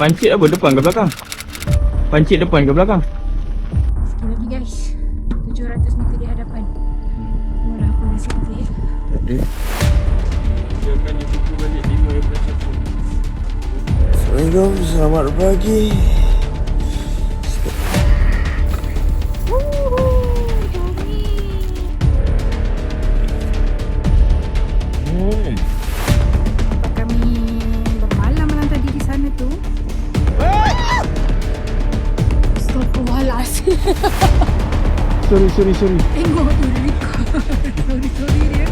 Pancit apa? Depan ke belakang? Pancit depan ke belakang? Sekali lagi guys, 700 meter di hadapan. Tengoklah apa nasib kita ya. Ada. Dia akan dibuka balik 5.1. Assalamualaikum, selamat pagi. Kami bermalam malam tadi di sana tu. Astagfirullahaladzim. Sorry. Tengok tu record. Sorry dia.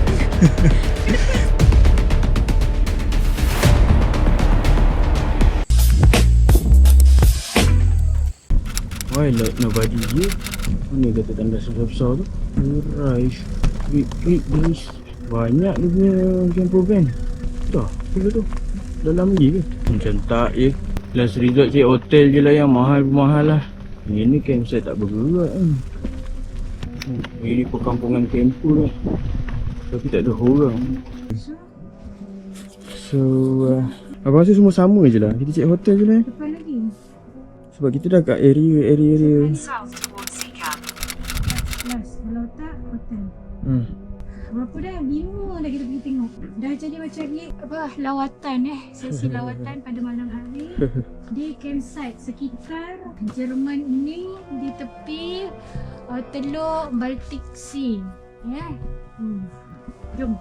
Why like nobody here? Mana kata tanda besar-besar tu? Rice, big guys. Banyak dia punya camper van. Dah, apa tu? Dalam lagi ke? Macam tak je. Last resort cik hotel je lah yang mahal lah. Ini campsite tak bergerak kan. Ini perkampungan camper lah. Tapi tak ada orang. So, aku rasa semua sama je lah. Kita cek hotel je lah. Depan lagi. Sebab kita dah kat area. Last, kalau tak hotel. Berapa dah? 5 dah kita pergi tengok. Dah jadi macam ni apa lawatan sesi lawatan pada malam hari di campsite sekitar Jerman ini di tepi Teluk Baltic Sea. Jom.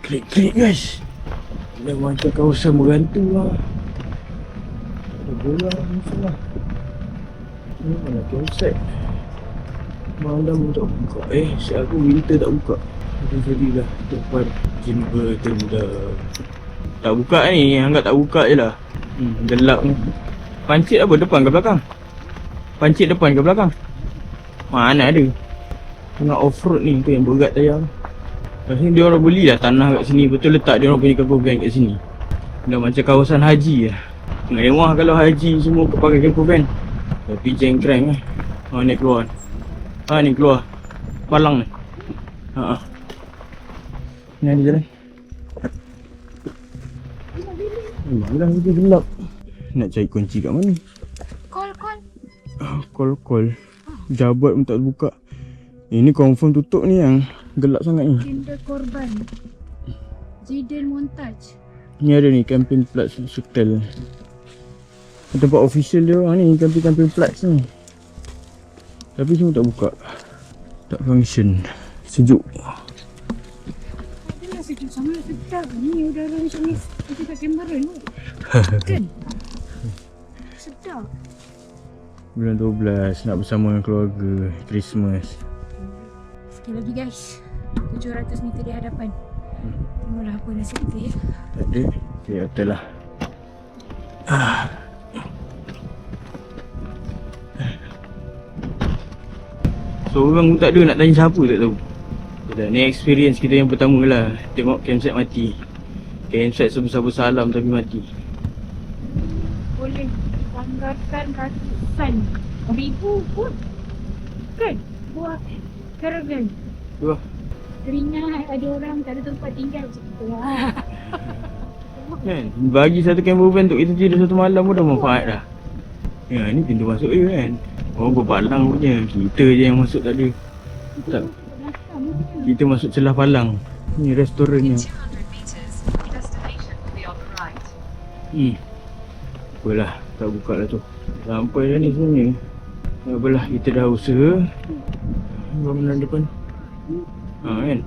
Klik guys. Dah macam kawasan berhantu lah. Ada bola semua. Ini mana campsite. Malam tak buka. Siap aku winter tak buka. Jadilah depan Jimber Tenda. Tak buka ni, anggap tak buka je lah. Gelap ni. Pancit apa? Depan ke belakang? Pancit depan ke belakang? Mana ada? Tengah off-road ni tu yang berat tayar. Rasanya dia orang belilah tanah kat sini. Betul letak dia orang punya camper van kat sini. Dah macam kawasan haji lah. Mewah kalau haji semua pakai camper van. Tapi jengkreng ni keluar. Ni keluar palang ni. Ni ada jalan. Memanglah dia gelap. Nak cari kunci kat mana? Call. Jabat pun tak buka. Ini confirm tutup ni yang gelap sangat ni. Tenda korban. Jiden Montage. Ni ada ni camping flats hotel. Tempat official dia orang ni camping flats ni. Tapi semua tak buka. Tak function. Sejuk. Adalah sejuk sangat sedap. Ni udara macam ni. Kita kat Cameron ni. Kan? Sedap. Bulan 12 nak bersama dengan keluarga. Christmas. Sekali lagi guys. 700 meter di hadapan. Tengoklah apa nasib kita ya. Tak ada. Okay, hotel lah. Seorang pun tak ada nak tanya siapa tak tahu. Ni experience kita yang pertama lah. Tengok campsite mati. Campsite sebesar-besar alam tapi mati. Boleh banggakan ratusan ribu pun. Kan? Buah caravan. Wah. Teringat ada orang tak ada tempat tinggal macam kita lah. Kan? Bagi satu camper van untuk kita tidur satu malam pun dah manfaat dah. Ya, ni pintu masuk dia kan. Oh, berpalang punya. Kita je yang masuk tak ada. Tak. Kita masuk celah palang. Ni restoran ni. Apalah, tak buka lah tu. Sampai dah ni sebenarnya. Apalah, kita dah usaha. Bangunan depan. Kan.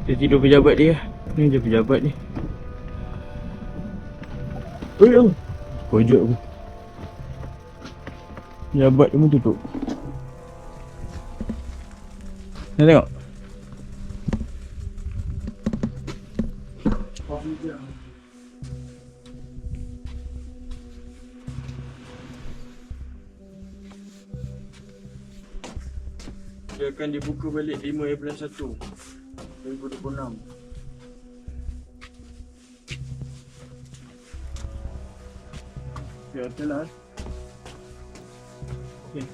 Kita tidur pejabat dia. Ni je pejabat ni. Pojok aku. Pejabat dia pun tutup. Nak tengok? Dia akan dibuka balik 5.1 2026. Ya, hotel lah. Okay.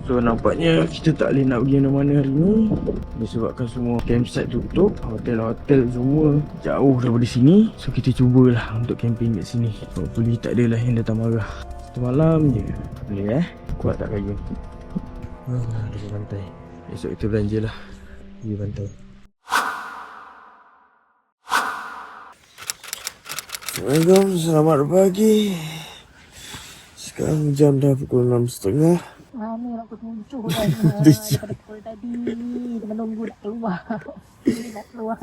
So nampaknya kita tak boleh nak pergi mana-mana hari ni disebabkan semua campsite tutup. Hotel-hotel semua jauh daripada sini. So kita cubalah untuk camping kat sini. Hopefully tak adalah yang datang marah. Semalam je boleh kuat tak kayu. Di pantai. Esok kita belanja lah di pantai. Assalamualaikum, selamat pagi. Sekarang jam dah pukul 6.30. Mana nak ketujuh dah daripada pukul tadi. Dia menunggu nak keluar. Dia nak keluar.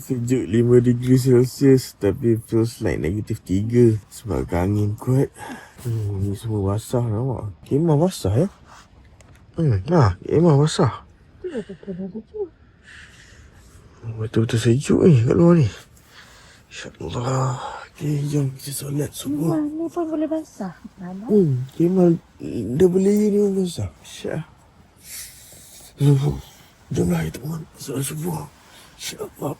Sejuk 5 degree Celsius tapi feels like -3 sebab angin kuat. Ni semua basah nampak. Kemah basah ya. Kemah basah. Betul-betul sejuk ni kat luar ni. InsyaAllah. Okay, jom kita solat subuh. Ni pun boleh basah. Mana? Kemah dah beli ni pun basah. Syah. Jomlah kita mohon solat subuh. InsyaAllah.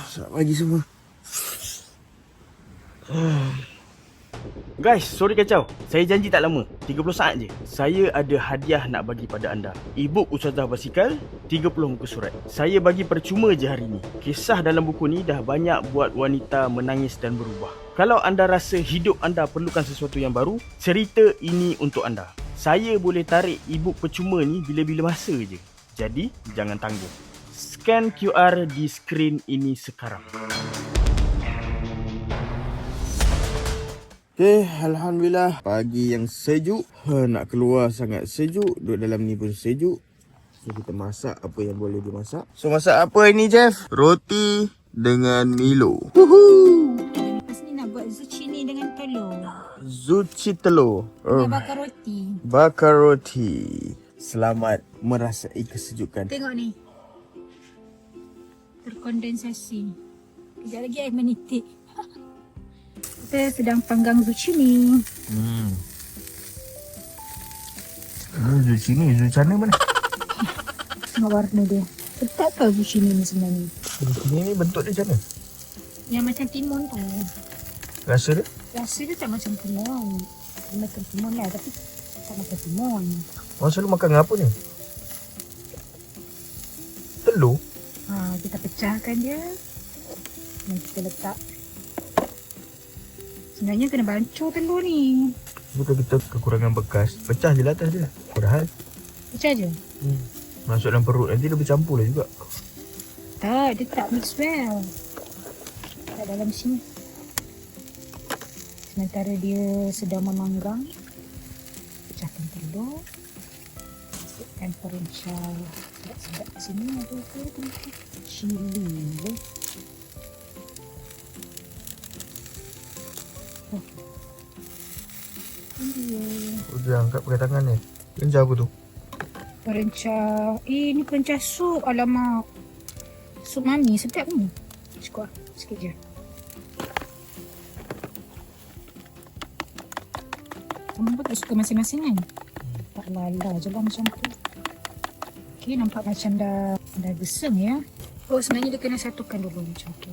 Selamat pagi semua. Guys, sorry kacau. Saya janji tak lama, 30 saat je. Saya ada hadiah nak bagi pada anda. E-book Ustazah Basikal, 30 muka surat. Saya bagi percuma je hari ni. Kisah dalam buku ni dah banyak buat wanita menangis dan berubah. Kalau anda rasa hidup anda perlukan sesuatu yang baru, cerita ini untuk anda. Saya boleh tarik e-book percuma ni bila-bila masa je. Jadi, jangan tanggung. Scan QR di skrin ini sekarang. Okay, Alhamdulillah. Pagi yang sejuk. Nak keluar sangat sejuk. Duduk dalam ni pun sejuk. So, kita masak apa yang boleh dimasak. So, masak apa ini, Jeff? Roti dengan Milo. Lepas ni nak buat zucchini dengan telur. Zucchini telur. Dengan bakar roti. Bakar roti. Selamat merasai kesejukan. Tengok ni. Terkondensasi. Kejap lagi air menitik. Kita sedang panggang zucchini. Zucchini mana? Tengok warna dia. Sedap tau zucchini ni sebenarnya. Zucchini ni bentuk dia macam mana? Yang macam timun tu. Rasa dia? Rasa dia tak macam timun. Dia macam timun lah tapi tak macam timun. Orang selalu makan dengan apa ni? Telur? Kita pecahkan dia. Dan kita letak. Sebenarnya kena bancur telur ni. Bukan kita kekurangan bekas. Pecah je lah atas dia. Padahal Pecah je? masuk dalam perut nanti dia bercampur lah juga. Tak, dia tak mix well. Tak dalam sini. Sementara dia sedang memanggang, pecahkan telur. Masukkan perenca sedap-sedap ke sini. Ada apa? Cili. Dia angkat pakai tangan ni. Perenca apa tu? Perenca. Ni perenca sup. Alamak. Sup mami sedap ni. Cukup lah. Sikit je. Kamu pakai suka masing-masing kan? Tak lala je lah macam tu. Okay, nampak macam dah gesem ya. Oh, sebenarnya dia kena satukan dulu macam tu.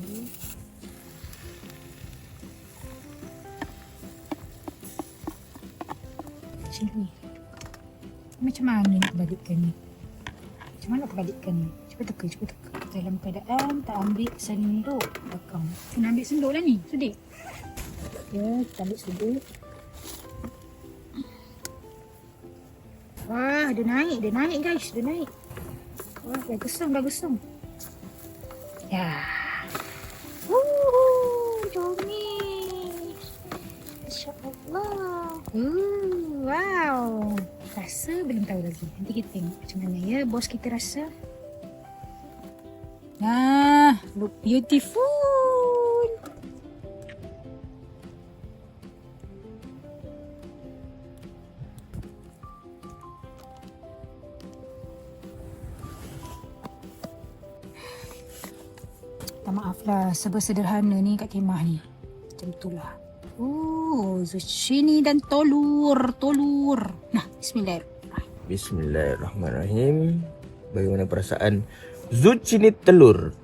Cili. Macam mana nak balikkan ni? Macam mana nak balikkan ni? Cuba teka. Dalam keadaan tak ambil senduk belakang. Kena ambil senduk lah ni, sudik. Ya, kita ambil senduk. Wah, dia naik guys, dia naik. Wah, dah gesam. Ya. Jomi. InsyaAllah. Wow. Rasa belum tahu lagi. Nanti kita tengok macam mana ya bos kita rasa. Nah, look beautiful. Maaflah, sederhana ni kat kemah ni. Macam itulah. Zucchini dan telur. Nah, bismillahirrahmanirrahim. Bismillahirrahmanirrahim. Bagaimana perasaan zucchini telur?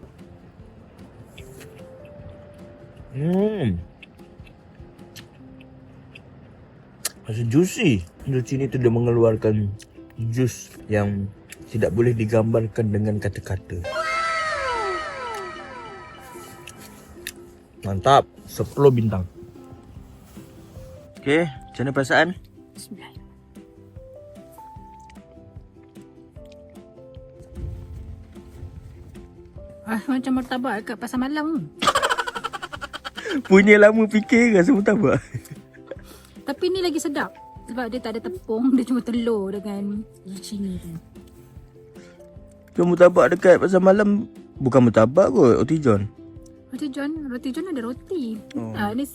Rasa juicy. Zucchini tu dia mengeluarkan jus yang tidak boleh digambarkan dengan kata-kata. Mantap. 10 bintang. Okey, macam mana perasaan? Bismillah. Macam martabak kat pasar malam. Punya lama fikir rasa murtabak. Tapi ni lagi sedap. Sebab dia tak ada tepung. Dia cuma telur dengan zucchini tu. Yang murtabak dekat pasar malam bukan murtabak kot, Roti John. Roti John ada roti. Oh. Ni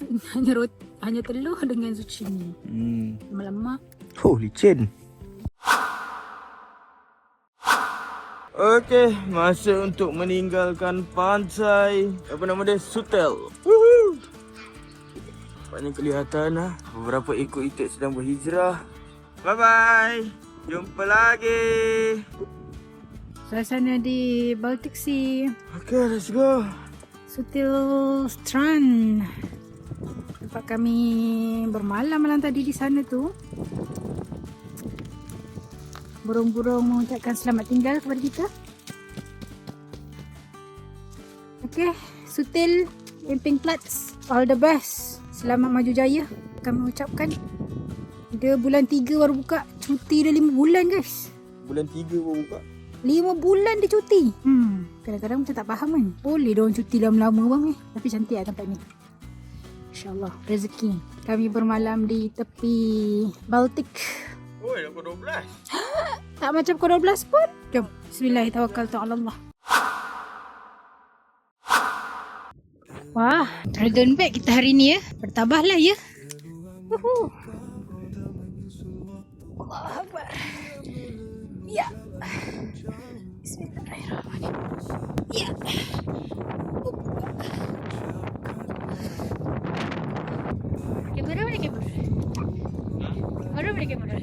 hanya telur dengan zucchini. Lemak-lemak. Oh, licin. Okey, masa untuk meninggalkan pantai. Apa nama dia? Sutel. Woohoo! Banyak kelihatan lah. Beberapa ekor itik sedang berhijrah. Bye-bye. Jumpa lagi. Suasana di Baltic Sea. Okay, let's go. Sutil Strand. Tempat kami bermalam malam tadi di sana tu. Burung-burung mengucapkan selamat tinggal kepada kita. Okay, Sutil Campingplatz, all the best. Selamat maju jaya kami ucapkan. Dia bulan 3 baru buka. Cuti dah 5 bulan guys. Bulan 3 baru buka. 5 bulan dia cuti. Kadang-kadang macam tak faham kan. Boleh diorang cuti lama-lama bang Tapi cantik lah tempat ni. InsyaAllah rezeki. Kami bermalam di tepi Baltic. Oh, dah pukul 12. Tak macam pukul 12 pun. Jom. Bismillahirrahmanirrahim. Wah, Dragon Bag kita hari ni ya. Bertabahlah ya. Woohoo. Allahu Akbar. Ya. Bismillahirrahmanirrahim. Ya. Kamera mana kamera? Kamera mana kamera?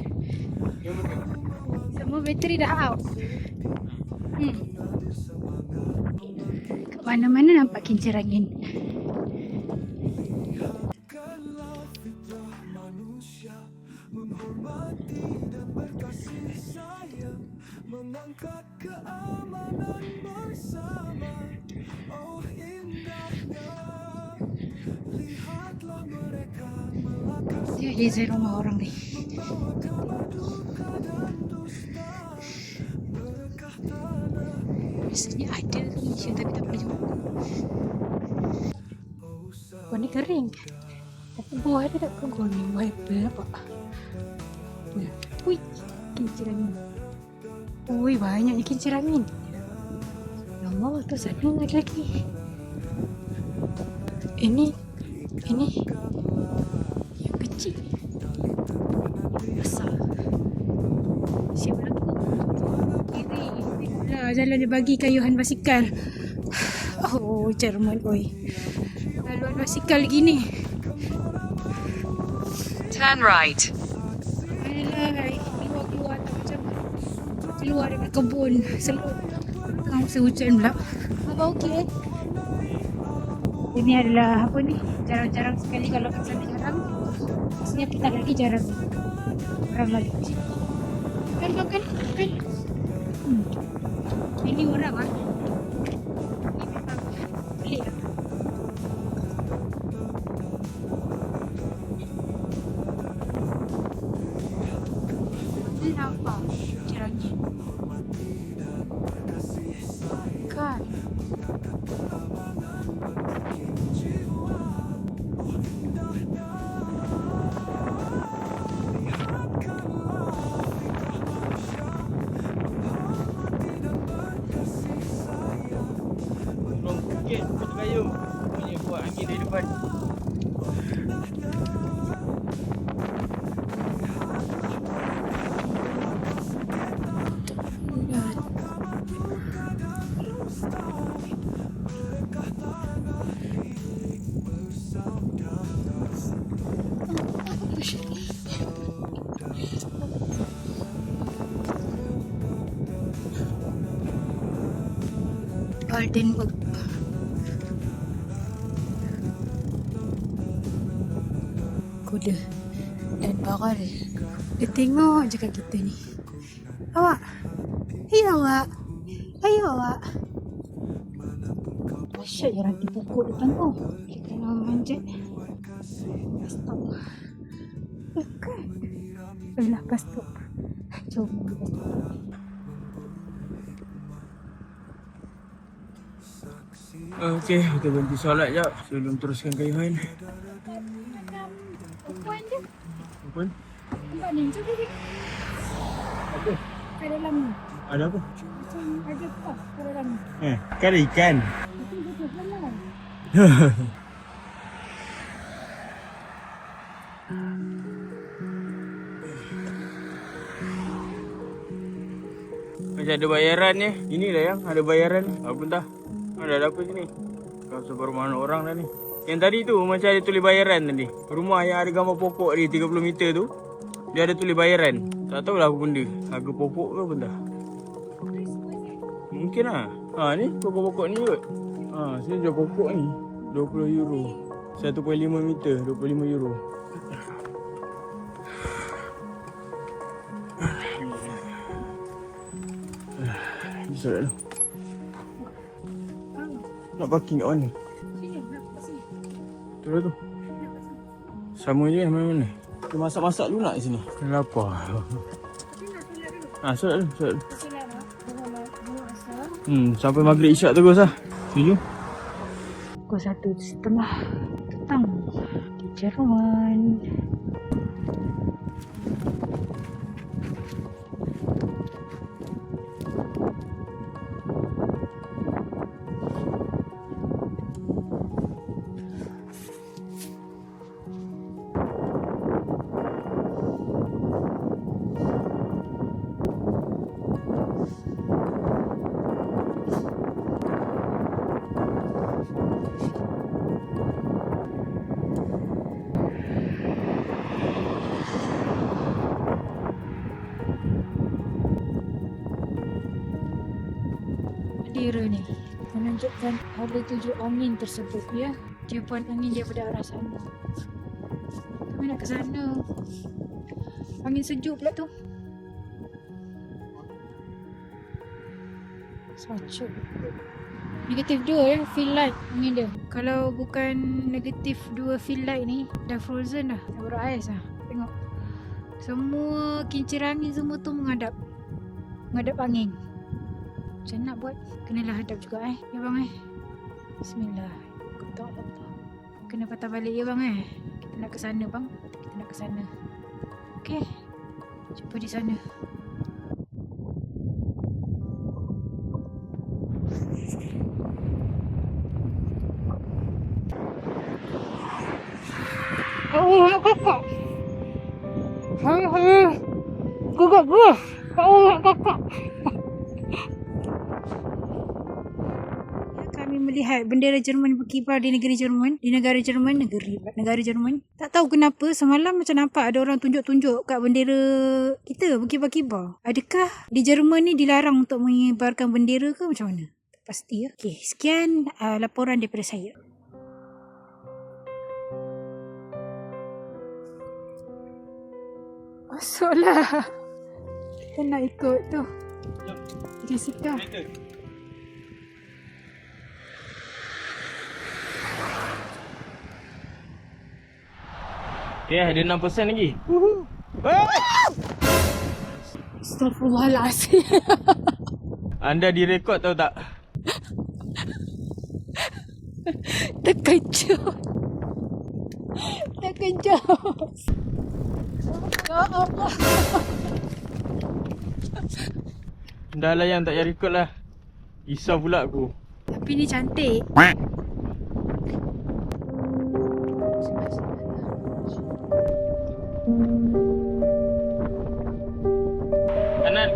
Semua bateri dah out. Kat mana-mana nampak kincir angin. Dia desain rumah orang ni. Biasanya ada Malaysia tapi tak pernah jumpa. Gua ni kering. Tapi bawah dia tak ke gua ni. Wiper nampak. Ui, kincir angin. Ui, banyaknya kincir angin. Ya Allah, tu sana lagi-lagi. Ini yang kecil. Besar. Siap laku. Kiri. Lah, jalan dia bagi kayuhan basikal. Oh, cermat oi. Laluan basikal gini. Turn right. Alah, keluar tak macam keluar dekat kebun. Selut. Tengah musim hujan pula. Apa okey? Ini adalah apa ni? Jarang-jarang sekali kalau kat sana jarang. Maksudnya kita lagi jarang. Orang lagi. Kan? Ini orang ah. Ini memang pelik lah. Ini nampak cerangnya. Kan? Bukit Putu Kayu punya buat angin dari depan. Gardenburg. Kuda dan bakal. Dia tengok je kat kita ni. Awak. Hei awak. Hei awak. Asyik je ranting pokok depan tu. Kita nak manjat. Stop. Bukan. Belah bus stop. Jom bus stop. Okey, kita berhenti solat jap sebelum teruskan kayuhan. Perempuan je. Apa? Nampak ni macam ni. Apa? Kat dalam ni. Ada apa? Macam ada pos kat dalam ni. Kan ada ikan. Itu betul halal. Macam ada bayaran ni. Inilah yang ada bayaran. Apa entah. Ada apa sini? Kau sebar mana orang dah ni. Yang tadi tu macam ada tulis bayaran tadi. Rumah yang ada gambar pokok ni 30 meter tu. Dia ada tulis bayaran. Tak tahulah apa benda. Harga pokok ke apa entah. Mungkin lah. Ni pokok-pokok ni kot. Sini jual pokok ni 20 euro. 1.5 meter 25 euro. Solat dulu. Nak parking kat mana? Sini, nak kat sini. Tu lah tu. Nak kat sini. Sama je mana-mana. Kita masak-masak dulu nak kat sini. Lapar. Tapi nak solat dulu. Solat dulu. Solat dulu. Solat lah. Bawa asal. Sampai maghrib isyak terus lah. Setuju? Pukul 1:30 petang di Jerman. Bendera ni menunjukkan ada 7 angin tersebut ya. Tiupan angin daripada arah sana. Kami nak ke sana. Angin sejuk pula tu. Sejuk. Negatif 2 ya, feel light angin dia. Kalau bukan negatif 2 feel light ni, dah frozen dah. Dah berais dah. Tengok. Semua kincir angin semua tu menghadap angin. Macam nak buat, kenalah hadap juga ya bang Bismillah. Ketok Allah. Kena patah balik ya bang Kita nak ke sana bang. Kita nak ke sana. Okey. Jumpa di sana. Oh, kakak. Hai. Gugak. Oh, kakak. Kami melihat bendera Jerman berkibar di negara Jerman. Negara Jerman. Tak tahu kenapa semalam macam nampak ada orang tunjuk-tunjuk kat bendera kita berkibar-kibar. Adakah di Jerman ni dilarang untuk mengibarkan bendera ke macam mana? Tak pasti ya. Okey, sekian laporan daripada saya. Masuklah. Kita nak ikut tu. Jessica. Okay, ada 6% lagi. Astaghfirullahaladzim. Anda direkod tahu tak? Terkejut. Ya Allah. Dah lah yang tak payah rekod lah. Risau pula aku. Tapi ni cantik.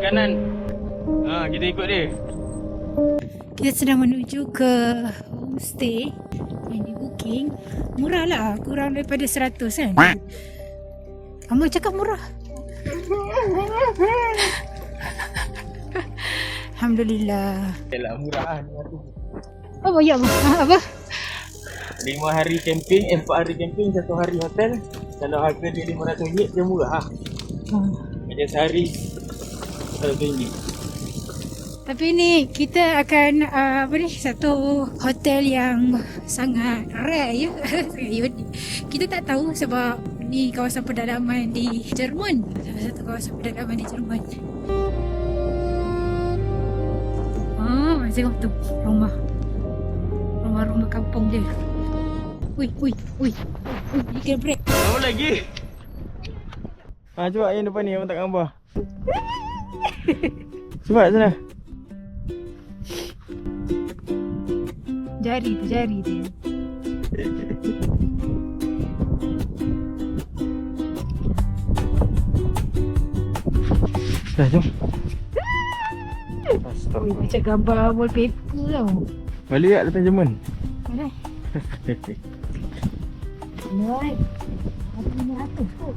Kanan. Kita ikut dia. Kita sedang menuju ke homestay yang di booking. Murah lah, kurang daripada 100 kan. Kamu cakap murah. Alhamdulillah. Yalah murah lah. Apa ya apa? 5 hari camping, 4 hari camping, 1 hari hotel. Kalau harga dia RM500 dia murah lah. Macam sehari RM100. Tapi ni kita akan satu hotel yang sangat rare ya. Sangat unik. Kita tak tahu sebab ni kawasan pedalaman di Jerman. Salah satu kawasan pedalaman di Jerman. Tengok tu rumah kampung dia. Ui, dia kena break. Apa lagi? Cuba yang depan ni, abang tak gambar. Cuba sana. Jari dia. Dah, jom. Ui, macam gambar wallpaper tau. Balik kat datang Jerman. Boleh. Alright. Apa ni atas tu?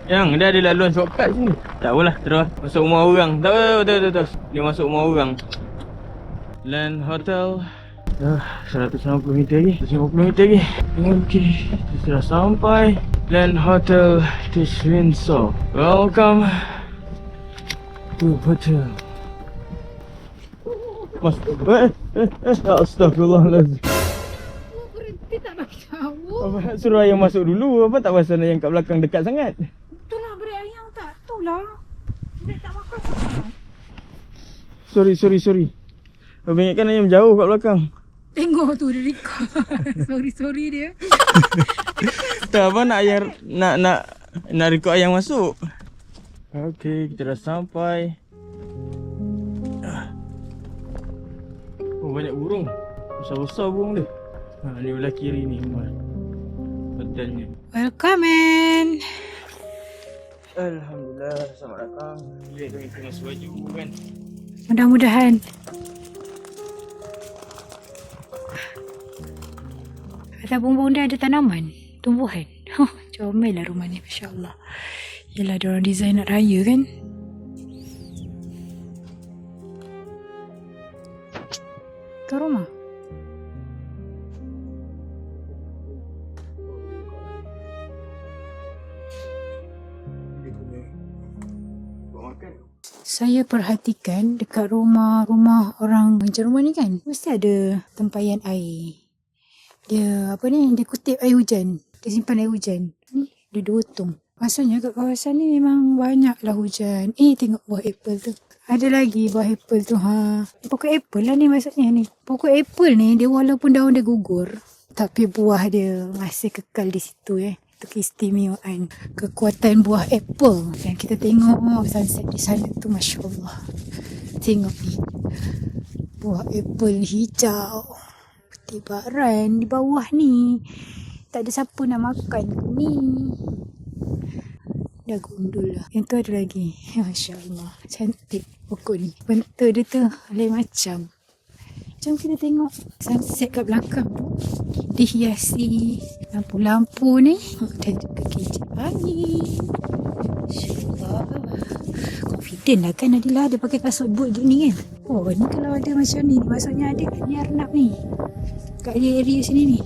Yang dia ada laluan shortcut sini. Tak apalah, terus masuk rumah orang. Tak apa, betul. Dia masuk rumah orang. Land Hotel. 150 meter lagi. 150 meter lagi. Okey, kita sudah sampai Land Hotel Windsor. Welcome to hotel. Mas, astagfirullahaladzim. Berhenti tak bagi tahu. Abang suruh ayam masuk dulu. Apa tak pasal yang kat belakang dekat sangat? Itulah beri ayam tak? Itulah. Dia tak makan. Sorry. Abang ingatkan ayam jauh kat belakang. Tengok tu dia record. Sorry dia. Tak apa nak ayam nak record ayam masuk. Okey, kita dah sampai. Oh, banyak burung. Besar-besar burung dia. Ni belah kiri ni rumah hotelnya. Welcome man. Alhamdulillah, selamat datang. Lihat kami tengah sebaju kan. Mudah-mudahan. Atas bumbung dia ada tanaman, tumbuhan. Comel lah rumah ni, Masya Allah. Yelah, diorang design nak raya kan. Ke rumah. Saya perhatikan dekat rumah orang Jerman ni kan, mesti ada tempayan air. Dia dia kutip air hujan. Dia simpan air hujan. Ni dia 2 tong. Maksudnya kat kawasan ni memang banyaklah hujan. Tengok buah apple tu. Ada lagi buah apple tu. Pokok apple lah ni maksudnya ni. Pokok apple ni dia walaupun daun dia gugur, tapi buah dia masih kekal di situ Itu keistimewaan kekuatan buah apple. Dan kita tengok sunset di sana tu, Masya Allah. Tengok ni. Buah apple hijau. Tibaran di bawah ni. Tak ada siapa nak makan ni. Dah gundul lah. Yang tu ada lagi. Masya Allah. Cantik pokok ni. Bentuk dia tu lain macam. Jom kita tengok sunset kat belakang. Dihiasi lampu-lampu ni. Dan juga kicap angin. Masya Allah. Confident lah kan Nadila ada pakai kasut boot gini kan. Oh ni kalau ada macam ni maksudnya ada kat Yarnab ni. Kat area sini ni.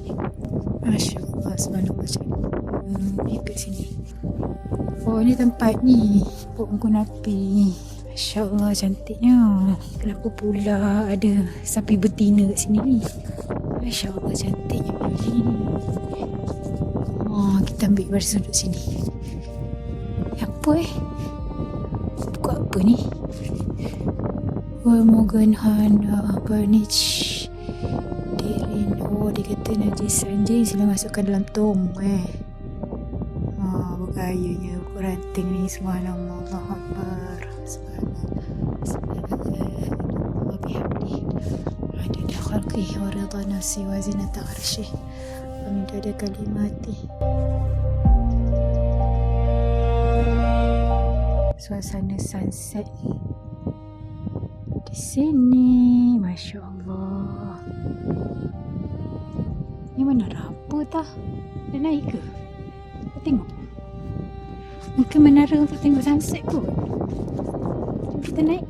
Masya Allah, subhanallah macam ni. Kat sini. Oh ni tempat ni. Pokok api. Masya Allah cantiknya. Kenapa pula ada sapi betina kat sini ni? Masya Allah cantiknya ni. Kita ambil bersudut duduk sini. Apa pokok apa ni? Morganhan Bernich. Dia kata najis anjing sila masukkan dalam tong bergayanya pokok ranting ni. Subhanallah, Allahu Akbar. Subhanallah bihamdi adada khalqihi wa ridha nafsi wa zinata arsyih wa midada kalimati. Suasana sunset di sini, Masya Allah. Ni mana apa tah? Dah naik ke? Kita tengok. Mungkin menara untuk tengok sunset kot. Jom kita naik.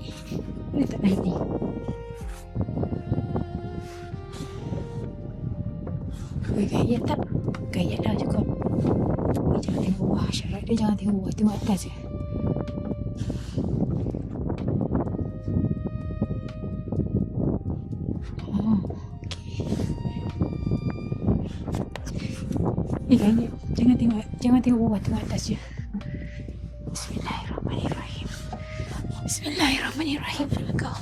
Boleh tak naik ni? Gaya tak? Gaya lah cukup. Jangan tengok bawah. Syarat dia jangan tengok bawah. Tengok atas je. Gaya. Jangan tengok bawah. Tengok atas je. Bismillahirrahmanirrahim. Bismillahirrahmanirrahim. Kau.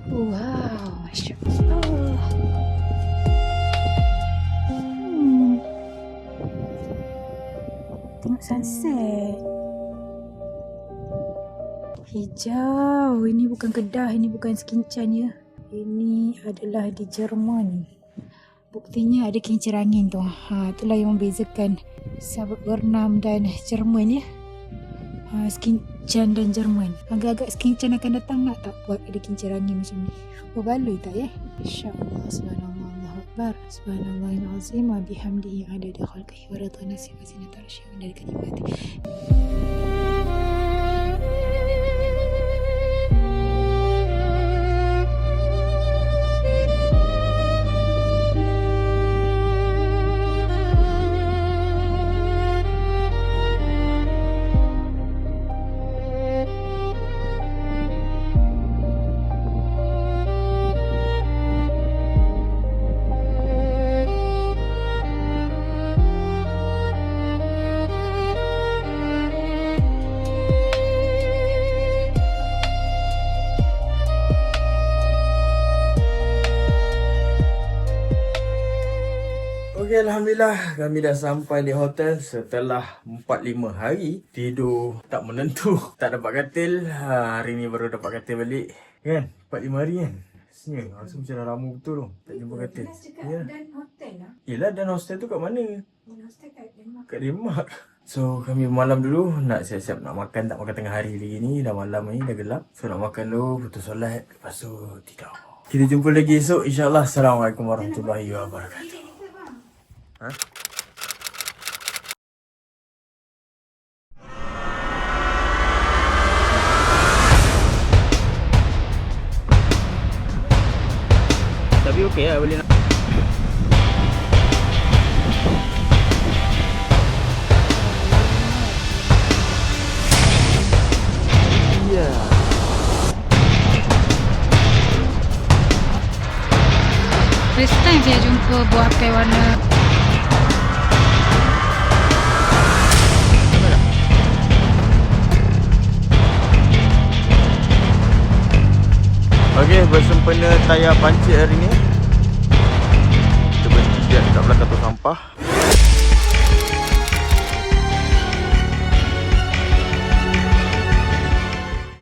Wow. Masya Allah. Tengok sunset. Hijau. Ini bukan Kedah. Ini bukan Sekincan ya. Ini adalah di Jerman. Buktinya ada kincir angin tu. Itulah yang membezakan Sahabat Bernam dan Jerman ya. Sekincan dan Jerman. Agak-agak Sekincan akan datang nak tak buat ada kincir angin macam ni. Berbaloi tak ya? InsyaAllah. Subhanallah. Allahu Akbar. Subhanallahil azim wa bihamdihi adada khalqihi wa ridha nafsihi wa zinata arsyihi wa dari kalimati. Okay, Alhamdulillah kami dah sampai di hotel setelah 4-5 hari tidur tak menentu. Tak dapat katil. Hari ni baru dapat katil balik. Kan? 4-5 hari kan? Rasanya rasa macam dah lama betul tu. Tak jumpa katil. Ya. Dan hotel lah. Yelah, dan hostel tu kat mana? Hostel kat Denmark. Kat Denmark. So kami malam dulu nak siap-siap nak makan. Tak makan tengah hari lagi ni. Dah malam ni dah gelap. So nak makan dulu, putus solat. Lepas tu tidur. Kita jumpa lagi esok insyaAllah. Assalamualaikum warahmatullahi wabarakatuh. Ha? Tapi okey lah boleh nak. Ya. First time saya jumpa buah akai warna. Okey, bersempena tayar pancit hari ni. Kita berhenti dekat belakang tong sampah.